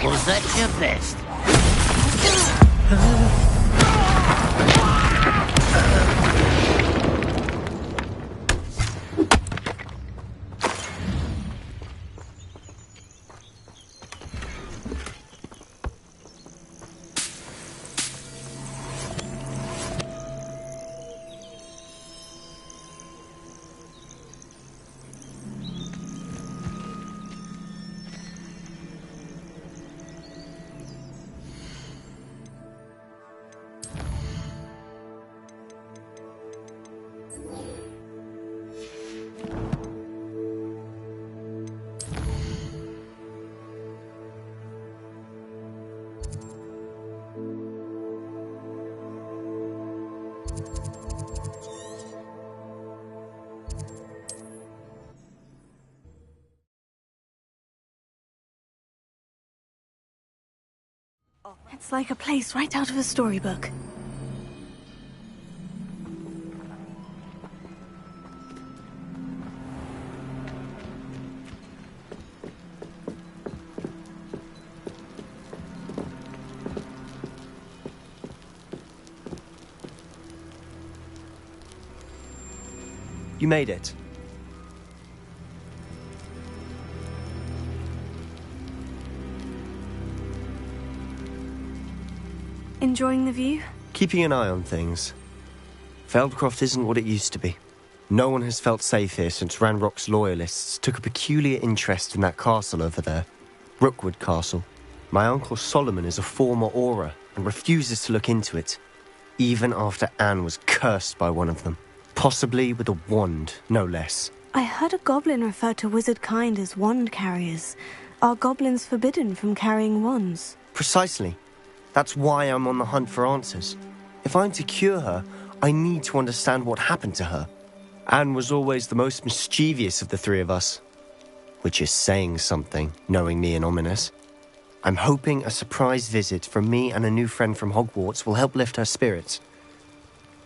Was that your best? It's like a place right out of a storybook. You made it. Enjoying the view? Keeping an eye on things. Feldcroft isn't what it used to be. No one has felt safe here since Ranrock's loyalists took a peculiar interest in that castle over there. Rookwood Castle. My uncle Solomon is a former Auror and refuses to look into it, even after Anne was cursed by one of them. Possibly with a wand, no less. I heard a goblin refer to wizard kind as wand carriers. Are goblins forbidden from carrying wands? Precisely. That's why I'm on the hunt for answers. If I'm to cure her, I need to understand what happened to her. Anne was always the most mischievous of the three of us. Which is saying something, knowing me and Ominous. I'm hoping a surprise visit from me and a new friend from Hogwarts will help lift her spirits.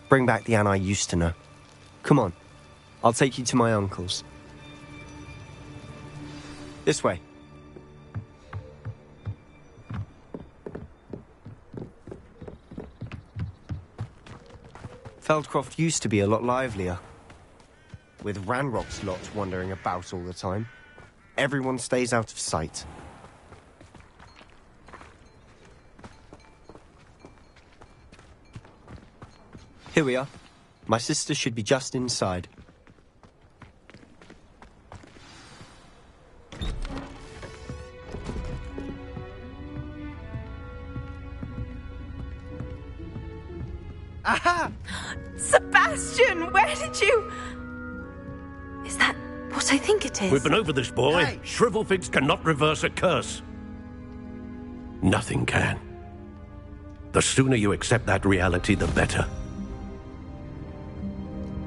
Bring back the Anne I used to know. Come on, I'll take you to my uncle's. This way. Feldcroft used to be a lot livelier. With Ranrock's lot wandering about all the time. Everyone stays out of sight. Here we are. My sister should be just inside. Aha! Sebastian, where did you... Is that what I think it is? We've been over this, boy. Hey. Shrivelfigs cannot reverse a curse. Nothing can. The sooner you accept that reality, the better.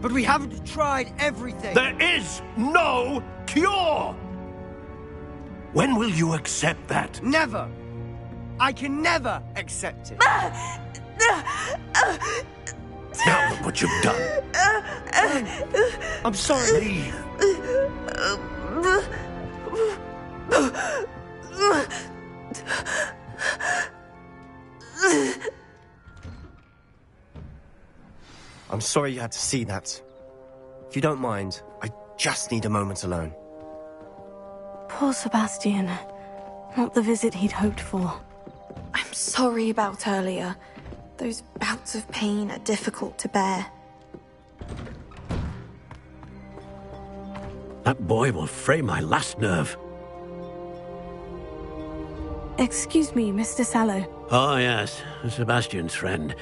But we haven't tried everything. There is no cure! When will you accept that? Never. I can never accept it. Now look what you've done. I'm sorry. Leave. I'm sorry you had to see that. If you don't mind, I just need a moment alone. Poor Sebastian. Not the visit he'd hoped for. I'm sorry about earlier. Those bouts of pain are difficult to bear. That boy will fray my last nerve. Excuse me, Mr. Sallow. Oh, yes, Sebastian's friend.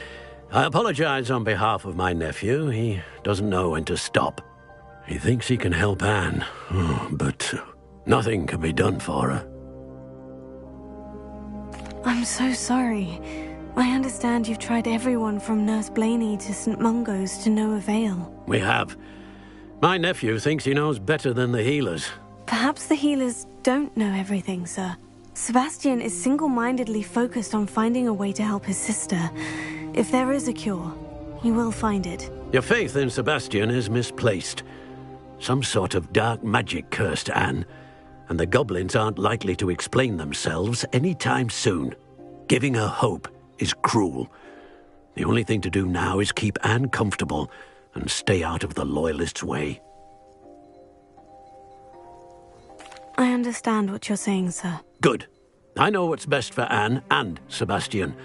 I apologize on behalf of my nephew. He doesn't know when to stop. He thinks he can help Anne, but nothing can be done for her. I'm so sorry. I understand you've tried everyone from Nurse Blaney to St. Mungo's to no avail. We have. My nephew thinks he knows better than the healers. Perhaps the healers don't know everything, sir. Sebastian is single-mindedly focused on finding a way to help his sister. If there is a cure, he will find it. Your faith in Sebastian is misplaced. Some sort of dark magic cursed Anne. and the goblins aren't likely to explain themselves anytime soon. Giving her hope is cruel. The only thing to do now is keep Anne comfortable and stay out of the Loyalists' way. I understand what you're saying, sir. Good. I know what's best for Anne and Sebastian.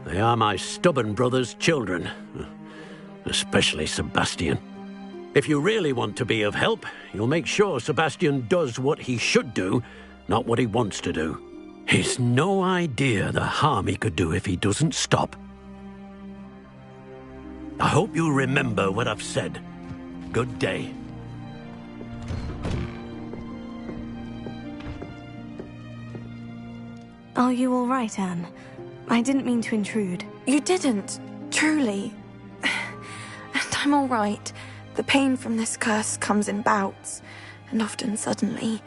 They are my stubborn brother's children. Especially Sebastian. If you really want to be of help, you'll make sure Sebastian does what he should do, not what he wants to do. He's no idea the harm he could do if he doesn't stop. I hope you'll remember what I've said. Good day. Are you all right, Anne? I didn't mean to intrude. You didn't, truly. And I'm all right. The pain from this curse comes in bouts, and often suddenly.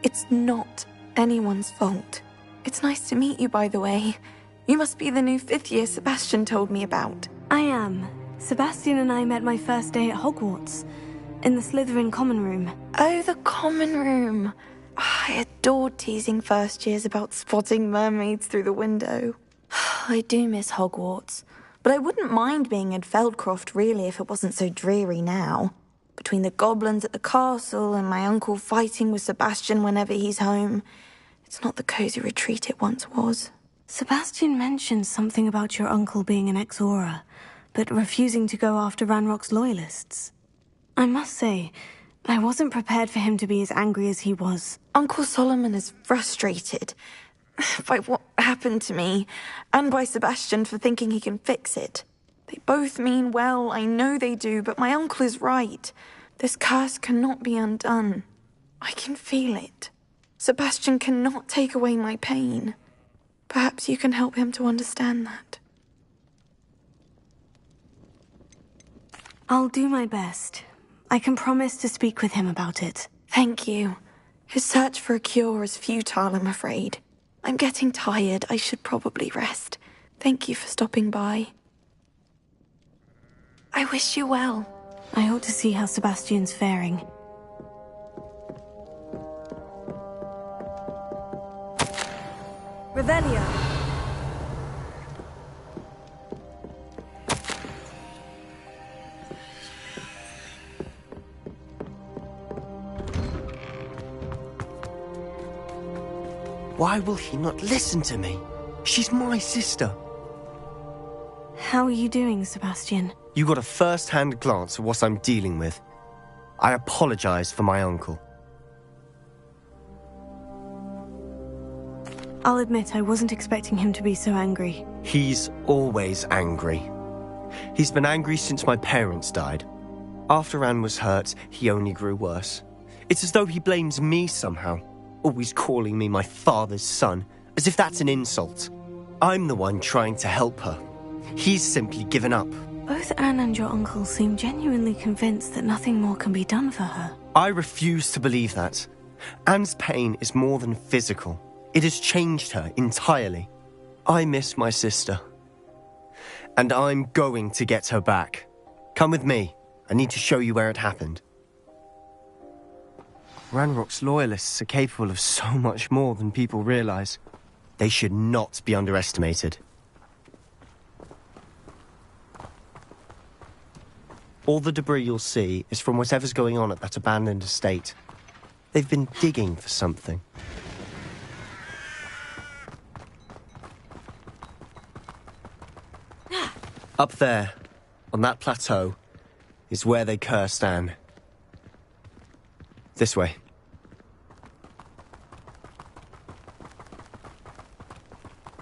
It's not anyone's fault. It's nice to meet you, by the way. You must be the new 5th year Sebastian told me about. I am. Sebastian and I met my first day at Hogwarts, in the Slytherin common room. Oh, the common room. I adored teasing first years about spotting mermaids through the window. I do miss Hogwarts, but I wouldn't mind being in Feldcroft really if it wasn't so dreary now. Between the goblins at the castle and my uncle fighting with Sebastian whenever he's home, it's not the cozy retreat it once was. Sebastian mentioned something about your uncle being an ex-Auror, but refusing to go after Ranrock's Loyalists. I must say, I wasn't prepared for him to be as angry as he was. Uncle Solomon is frustrated by what happened to me, and by Sebastian for thinking he can fix it. They both mean well, I know they do, but my uncle is right. This curse cannot be undone. I can feel it. Sebastian cannot take away my pain. Perhaps you can help him to understand that. I'll do my best. I can promise to speak with him about it. Thank you. His search for a cure is futile, I'm afraid. I'm getting tired. I should probably rest. Thank you for stopping by. I wish you well. I ought to see how Sebastian's faring. Revelio. Why will he not listen to me? She's my sister. How are you doing, Sebastian? You got a first-hand glance at what I'm dealing with. I apologize for my uncle. I'll admit I wasn't expecting him to be so angry. He's always angry. He's been angry since my parents died. After Anne was hurt, he only grew worse. It's as though he blames me somehow, always calling me my father's son, as if that's an insult. I'm the one trying to help her. He's simply given up. Both Anne and your uncle seem genuinely convinced that nothing more can be done for her. I refuse to believe that. Anne's pain is more than physical. It has changed her entirely. I miss my sister. And I'm going to get her back. Come with me. I need to show you where it happened. Ranrock's Loyalists are capable of so much more than people realize. They should not be underestimated. All the debris you'll see is from whatever's going on at that abandoned estate. They've been digging for something. Up there, on that plateau, is where they cursed Anne. This way.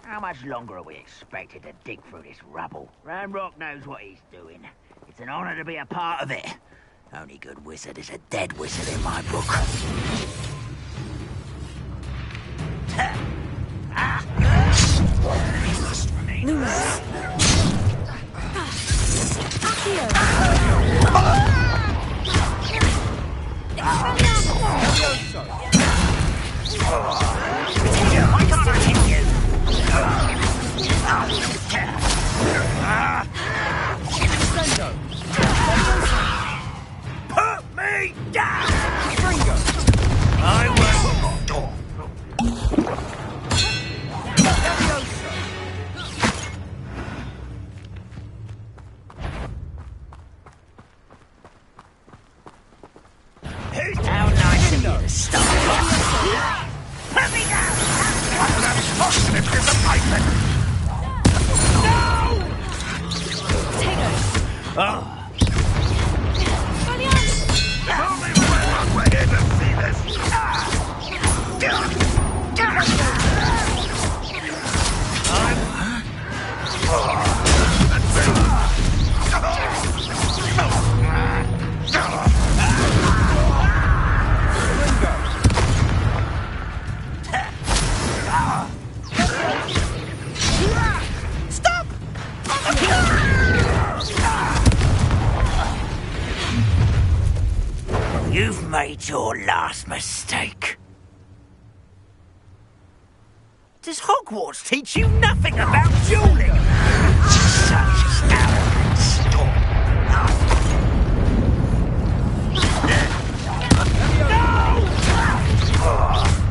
How much longer are we expected to dig through this rubble? Ranrock knows what he's doing. It's an honor to be a part of it. Only good wizard is a dead wizard in my book. Lumos. Put me down! I This disappointment! No! Oh. If only we were here to see this! Stop! You've made your last mistake. Does Hogwarts teach you nothing about dueling? Such arrogance. No!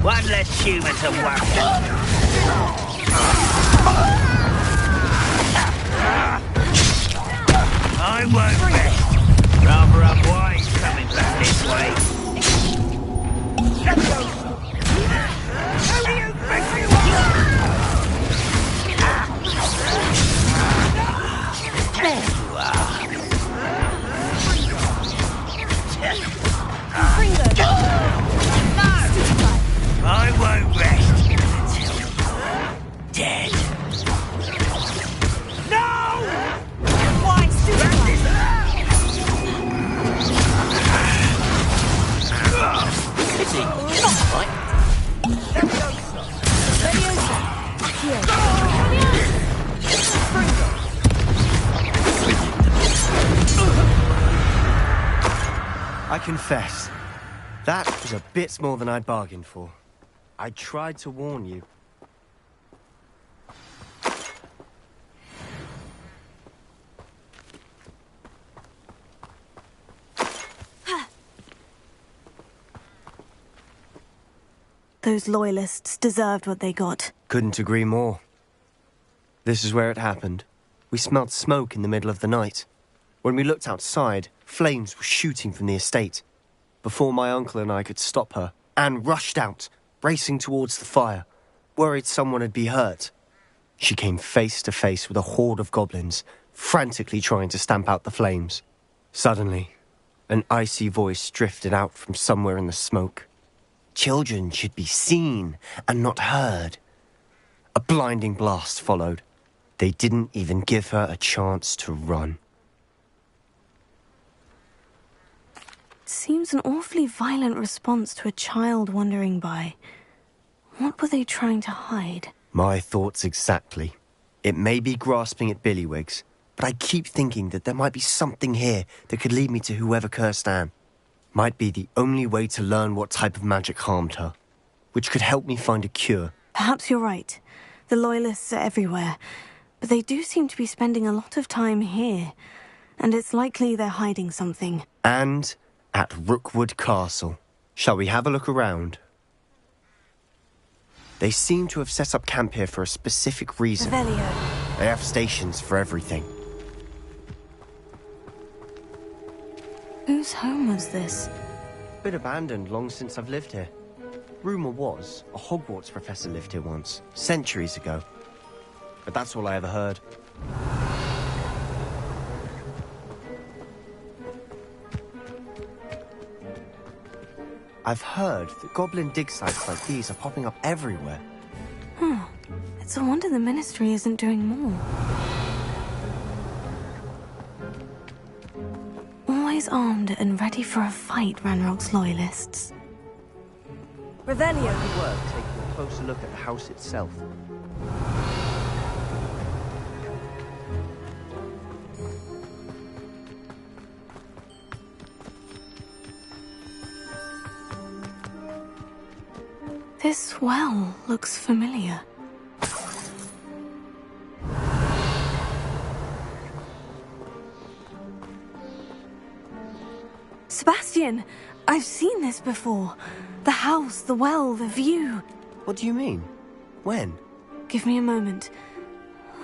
One less human to worry. I won't rest. Rather unwise coming back this way. How do you think you There you are. I won't rest until dead. No! Why, stupid? Is he? Not right. I confess, that was a bit more than I'd bargained for. I tried to warn you. Those loyalists deserved what they got. Couldn't agree more. This is where it happened. We smelled smoke in the middle of the night. When we looked outside, flames were shooting from the estate. Before my uncle and I could stop her, Anne rushed out, racing towards the fire, worried someone had been hurt. She came face to face with a horde of goblins, frantically trying to stamp out the flames. Suddenly, an icy voice drifted out from somewhere in the smoke. Children should be seen and not heard. A blinding blast followed. They didn't even give her a chance to run. Seems an awfully violent response to a child wandering by. What were they trying to hide? My thoughts exactly. It may be grasping at Billywigs, but I keep thinking that there might be something here that could lead me to whoever cursed Anne. Might be the only way to learn what type of magic harmed her, which could help me find a cure. Perhaps you're right. The Loyalists are everywhere, but they do seem to be spending a lot of time here, and it's likely they're hiding something. And at Rookwood Castle. Shall we have a look around? They seem to have set up camp here for a specific reason. Revelio. They have stations for everything. Whose home was this? Been abandoned long since I've lived here. Rumour was a Hogwarts professor lived here once, centuries ago. But that's all I ever heard. I've heard that goblin dig sites like these are popping up everywhere. It's a wonder the Ministry isn't doing more. Always armed and ready for a fight, Ranrock's Loyalists. Revelio. Worth taking a closer look at the house itself. This well looks familiar. Sebastian! I've seen this before. The house, the well, the view. What do you mean? When? Give me a moment.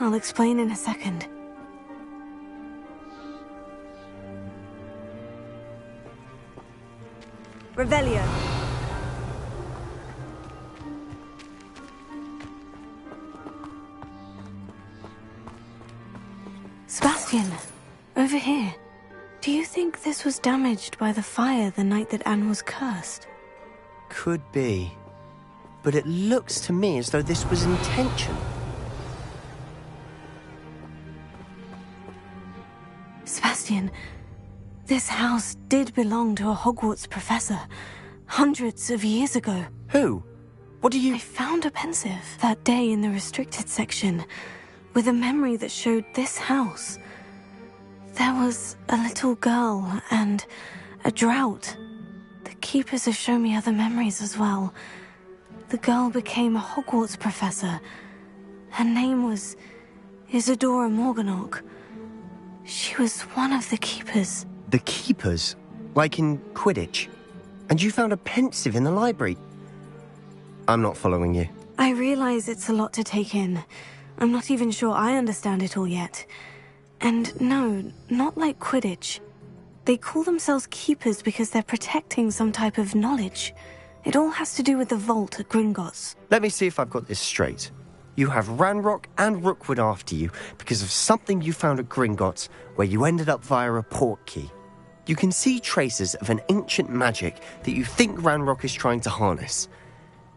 I'll explain in a second. Revelio. Sebastian, over here. Do you think this was damaged by the fire the night that Anne was cursed? Could be. But it looks to me as though this was intentional. Sebastian, this house did belong to a Hogwarts professor, hundreds of years ago. Who? What do you... I found a pensive that day in the restricted section, with a memory that showed this house. There was a little girl and a drought. The keepers have shown me other memories as well. The girl became a Hogwarts professor. Her name was Isadora Morganach. She was one of the keepers. The keepers? Like in Quidditch? And you found a pensive in the library? I'm not following you. I realize it's a lot to take in. I'm not even sure I understand it all yet. And no, not like Quidditch. They call themselves keepers because they're protecting some type of knowledge. It all has to do with the vault at Gringotts. Let me see if I've got this straight. You have Ranrock and Rookwood after you because of something you found at Gringotts where you ended up via a port key. You can see traces of an ancient magic that you think Ranrock is trying to harness.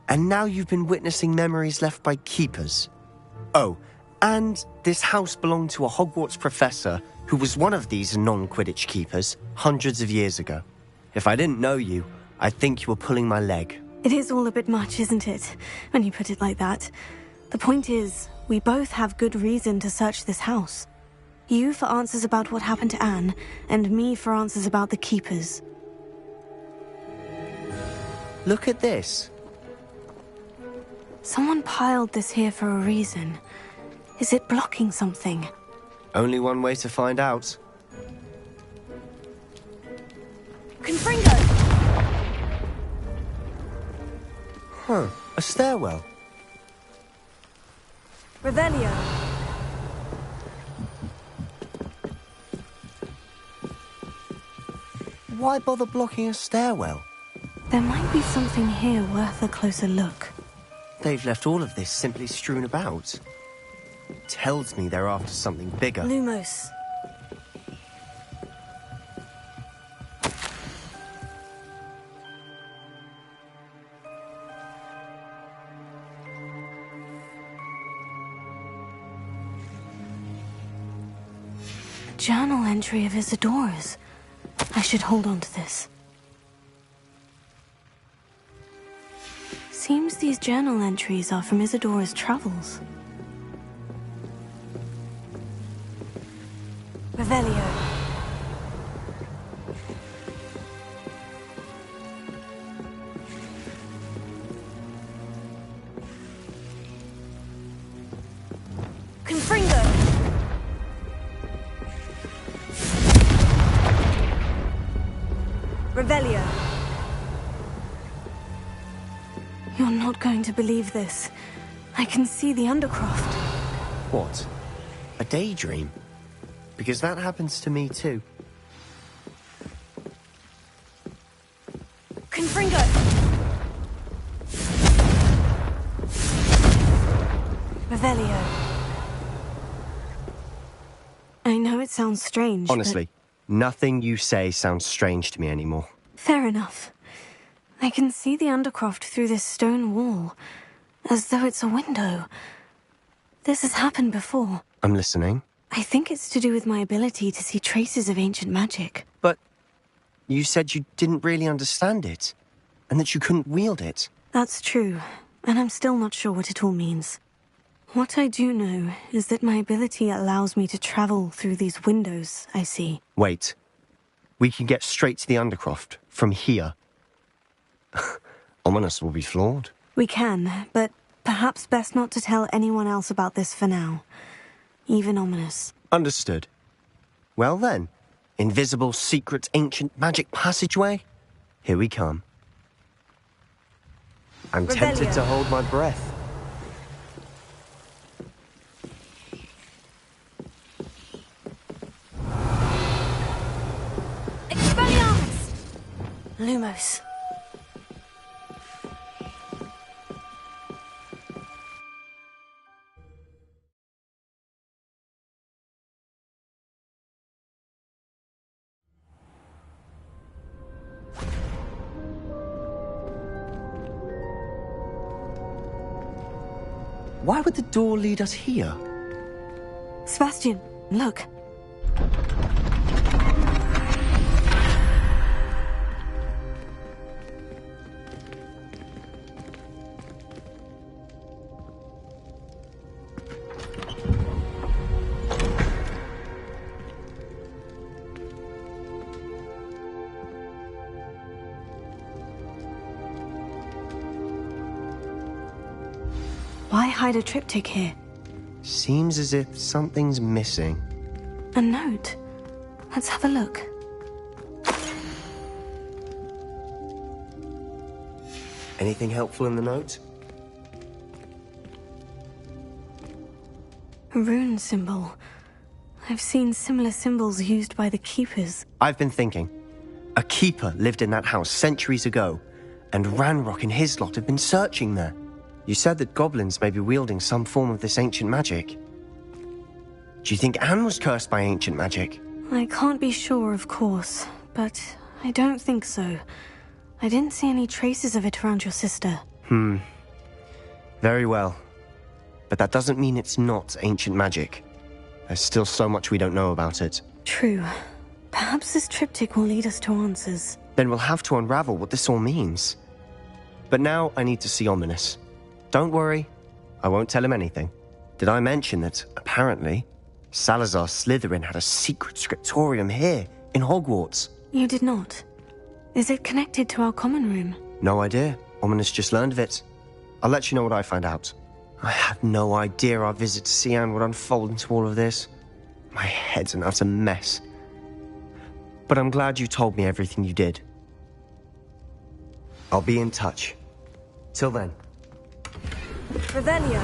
And now you've been witnessing memories left by keepers. Oh, and this house belonged to a Hogwarts professor who was one of these non-Quidditch keepers hundreds of years ago. If I didn't know you, I'd think you were pulling my leg. It is all a bit much, isn't it, when you put it like that? The point is, we both have good reason to search this house. You for answers about what happened to Anne, and me for answers about the keepers. Look at this. Someone piled this here for a reason. Is it blocking something? Only one way to find out. Confringo! Huh, a stairwell. Revelio. Why bother blocking a stairwell? There might be something here worth a closer look. They've left all of this simply strewn about. Tells me they're after something bigger. Lumos. A journal entry of Isadora's. I should hold on to this. Seems these journal entries are from Isadora's travels. Revelio. Confringo. Revelio. You're not going to believe this. I can see the Undercroft. What? A daydream? Because that happens to me too. Confringo! Revelio. I know it sounds strange, Honestly, nothing you say sounds strange to me anymore. Fair enough. I can see the Undercroft through this stone wall, as though it's a window. This has happened before. I'm listening. I think it's to do with my ability to see traces of ancient magic. But you said you didn't really understand it, and that you couldn't wield it. That's true, and I'm still not sure what it all means. What I do know is that my ability allows me to travel through these windows I see. Wait. We can get straight to the Undercroft from here. Ominous will be flawed. We can, but perhaps best not to tell anyone else about this for now. Even Ominous. Understood. Well then, invisible, secret, ancient magic passageway? Here we come. I'm tempted to hold my breath. Expelliarmus! Lumos. Why would the door lead us here? Sebastian, look. Why hide a triptych here? Seems as if something's missing. A note. Let's have a look. Anything helpful in the note? A rune symbol. I've seen similar symbols used by the keepers. I've been thinking. A keeper lived in that house centuries ago, and Ranrock and his lot have been searching there. You said that goblins may be wielding some form of this ancient magic. Do you think Anne was cursed by ancient magic? I can't be sure, of course, but I don't think so. I didn't see any traces of it around your sister. Very well. But that doesn't mean it's not ancient magic. There's still so much we don't know about it. True. Perhaps this triptych will lead us to answers. Then we'll have to unravel what this all means. But now I need to see Ominous. Don't worry, I won't tell him anything. Did I mention that, apparently, Salazar Slytherin had a secret scriptorium here, in Hogwarts? You did not. Is it connected to our common room? No idea. Ominous just learned of it. I'll let you know what I find out. I had no idea our visit to Cian would unfold into all of this. My head's an utter mess. But I'm glad you told me everything you did. I'll be in touch. Till then. Revelio.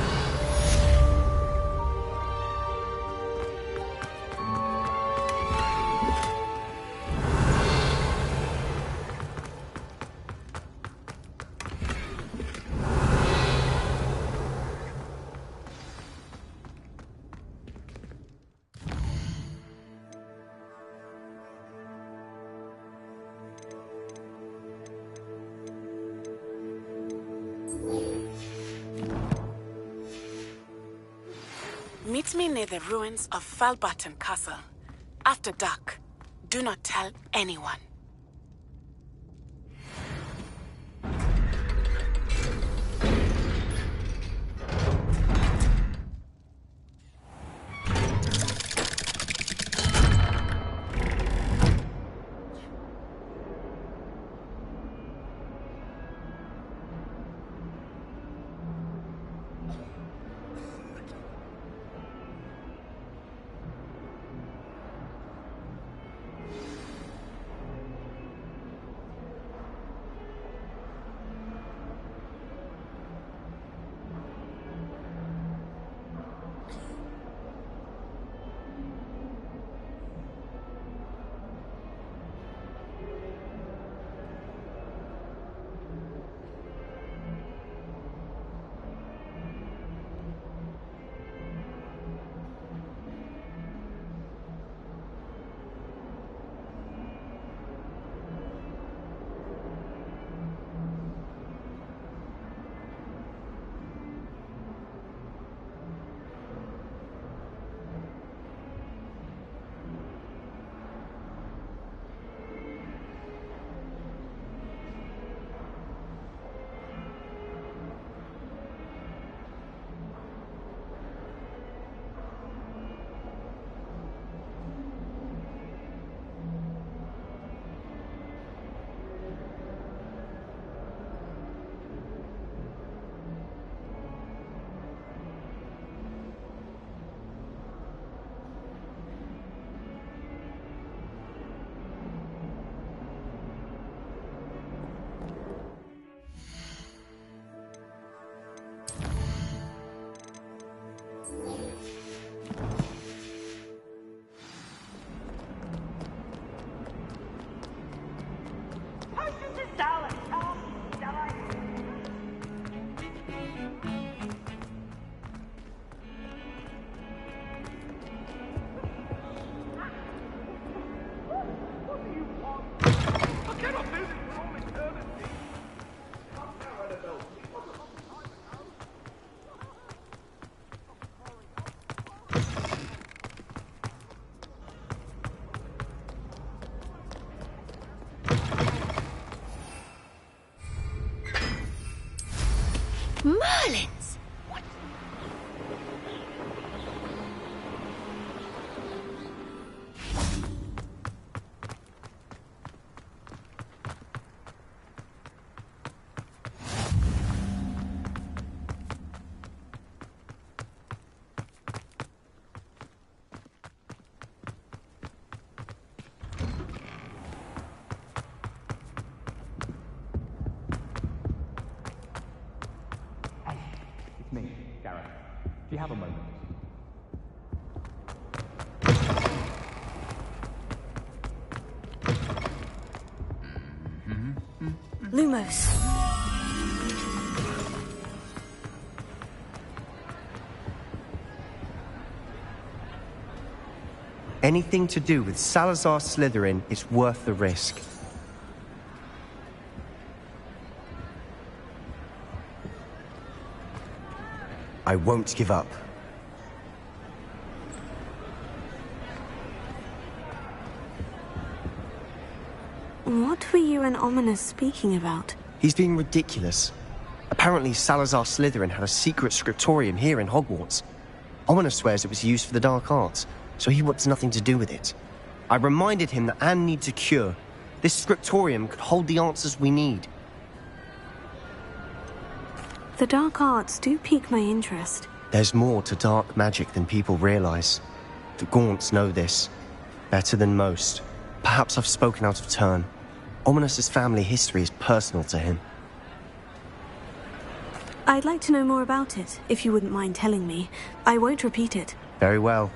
Meet me near the ruins of Falbaton Castle. After dark. Do not tell anyone. Gareth, do you have a moment? Lumos. Anything to do with Salazar Slytherin is worth the risk. I won't give up. What were you and Ominous speaking about? He's being ridiculous. Apparently Salazar Slytherin had a secret scriptorium here in Hogwarts. Ominous swears it was used for the dark arts, so he wants nothing to do with it. I reminded him that Anne needs a cure. This scriptorium could hold the answers we need. The dark arts do pique my interest. There's more to dark magic than people realize. The Gaunts know this. Better than most. Perhaps I've spoken out of turn. Ominous's family history is personal to him. I'd like to know more about it, if you wouldn't mind telling me. I won't repeat it. Very well.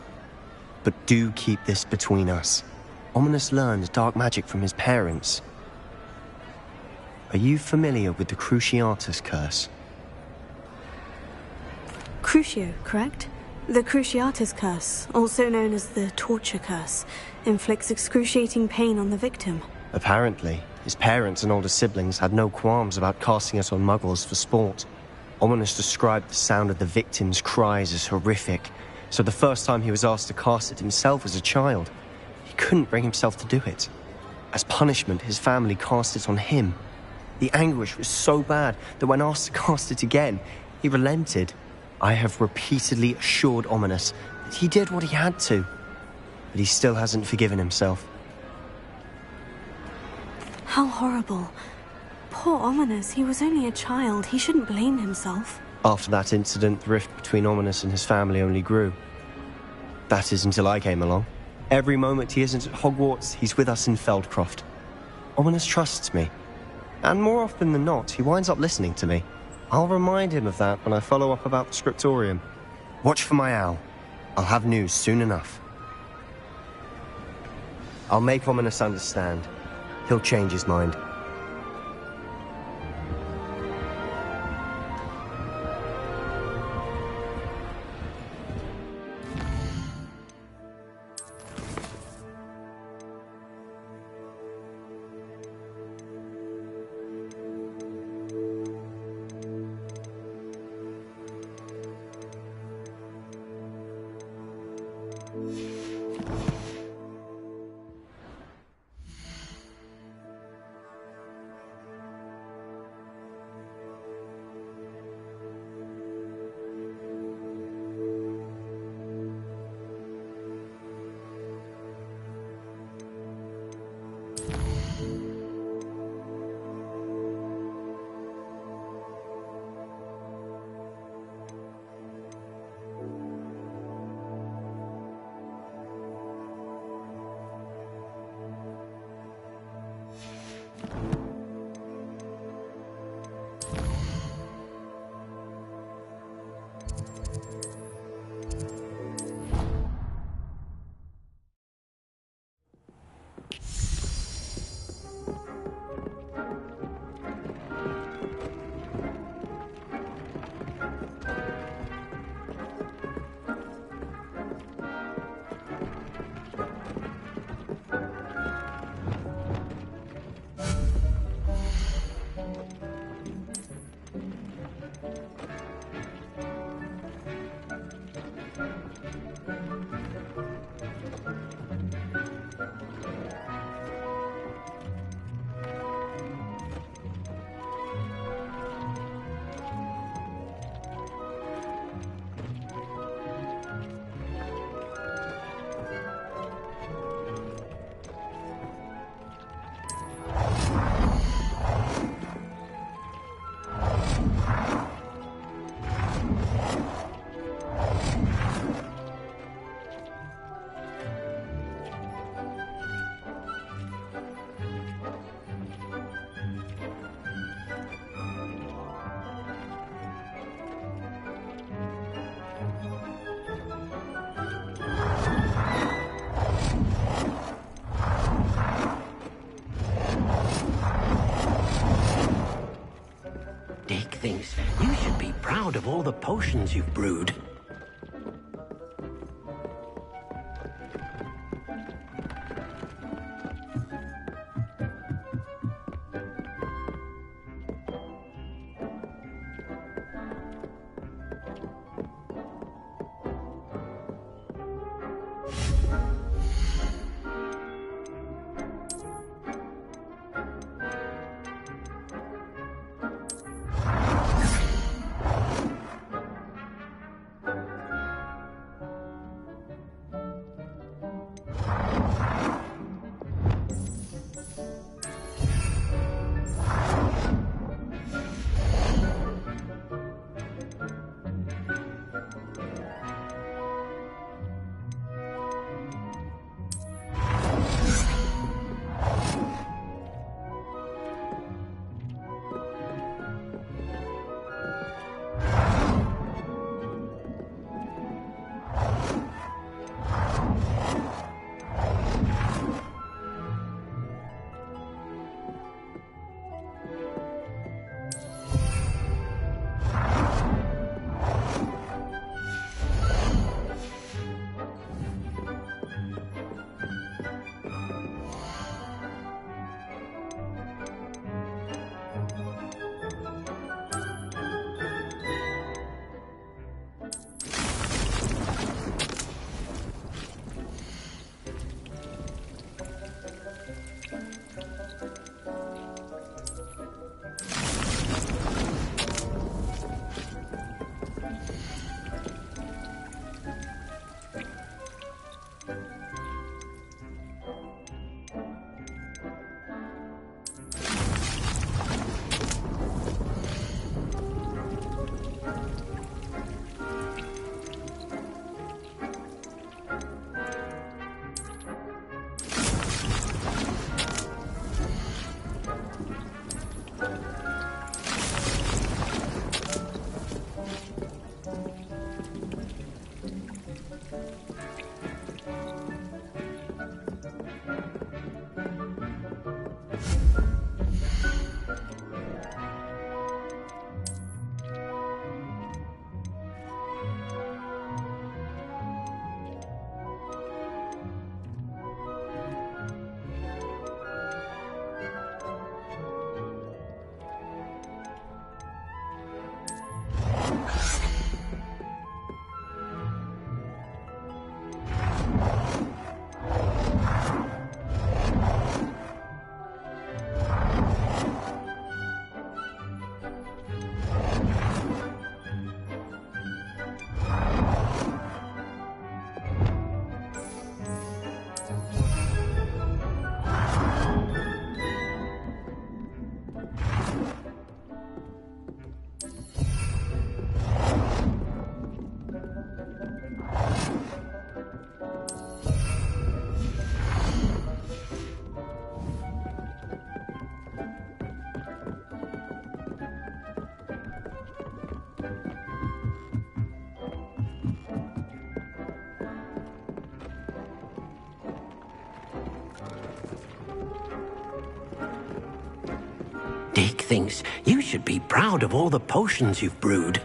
But do keep this between us. Ominous learned dark magic from his parents. Are you familiar with the Cruciatus curse? Crucio, correct? The Cruciatus curse, also known as the torture curse, inflicts excruciating pain on the victim. Apparently, his parents and older siblings had no qualms about casting it on muggles for sport. Ominous described the sound of the victim's cries as horrific, so the first time he was asked to cast it himself as a child, he couldn't bring himself to do it. As punishment, his family cast it on him. The anguish was so bad that when asked to cast it again, he relented. I have repeatedly assured Ominous that he did what he had to, but he still hasn't forgiven himself. How horrible. Poor Ominous, he was only a child. He shouldn't blame himself. After that incident, the rift between Ominous and his family only grew. That is until I came along. Every moment he isn't at Hogwarts, he's with us in Feldcroft. Ominous trusts me. And more often than not, he winds up listening to me. I'll remind him of that when I follow up about the scriptorium. Watch for my owl. I'll have news soon enough. I'll make Ominous understand. He'll change his mind. proud of all the potions you've brewed. Dick thinks you should be proud of all the potions you've brewed.